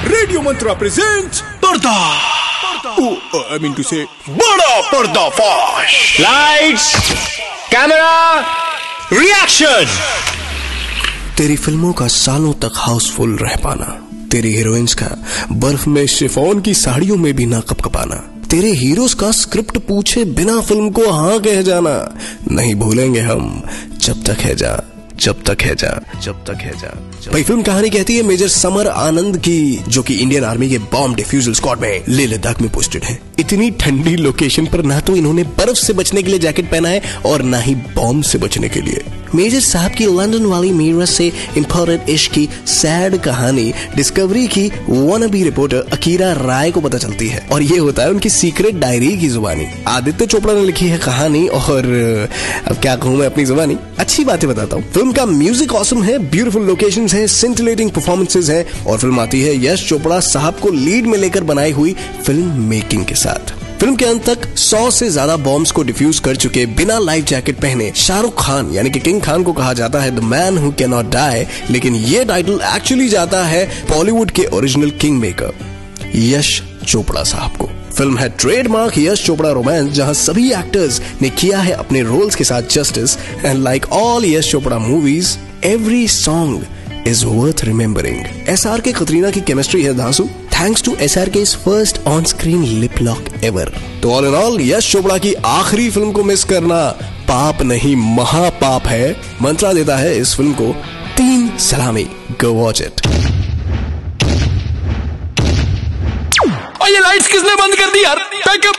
Radio मंत्रा presents पर्दा। I mean to से बड़ा पर्दाफाश। Lights, camera, reaction. तेरी फिल्मों का सालों तक हाउसफुल रह पाना, तेरी हीरोइंस का बर्फ में शिफॉन की साड़ियों में भी ना कपकपाना, तेरे हीरोज का स्क्रिप्ट पूछे बिना फिल्म को हाँ कह जाना, नहीं भूलेंगे हम जब तक है जा, जब तक है जा, जब तक है जा। भाई फिल्म कहानी कहती है मेजर समर आनंद की, जो कि इंडियन आर्मी के बॉम्ब डिफ्यूजल स्क्वाड में लेह लद्दाख में पोस्टेड है। इतनी ठंडी लोकेशन पर ना तो इन्होंने बर्फ से बचने के लिए जैकेट पहना है और ना ही बॉम्ब से बचने के लिए। मेजर साहब की लंदन वाली मीरा से इंपॉर्टेंट इश्क की सैड कहानी डिस्कवरी की वानाबी रिपोर्टर अकीरा राय को पता चलती है, और ये होता है उनकी सीक्रेट डायरी की जुबानी। आदित्य चोपड़ा ने लिखी है कहानी, और अब क्या कहूं मैं अपनी जुबानी, अच्छी बातें बताता हूँ। फिल्म का म्यूजिक ऑसम है, ब्यूटीफुल लोकेशंस है, सिंटिलेटिंग परफॉर्मेंसेस है, और फिल्म आती है यश चोपड़ा साहब को लीड में लेकर बनाई हुई फिल्म मेकिंग के साथ। फिल्म के अंत तक 100 से ज्यादा बॉम्ब्स को डिफ्यूज कर चुके बिना लाइफ जैकेट पहने शाहरुख खान यानी कि किंग खान को कहा जाता है the man who can not die, लेकिन ये टाइटल एक्चुअली जाता है बॉलीवुड के original king maker Yash Chopra साहब को। फिल्म है ट्रेडमार्क यश चोपड़ा रोमांस, जहां सभी एक्टर्स ने किया है अपने रोल्स के साथ justice, and like all Yash Chopra movies every song is worth remembering. SRK Katrina की केमिस्ट्री है धांसू, thanks to SRK's first on-screen lip lock ever. तो all in all Yash Chopra की आखिरी फिल्म को मिस करना पाप नहीं महापाप है। मंत्रा देता है इस फिल्म को 3 सलामी। Go watch it. और ये लाइट्स किसने बंद कर दी यार? Backup.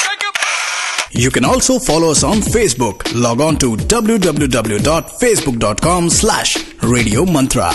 You can also follow us on Facebook. Log on to www.facebook.com/radiomantra.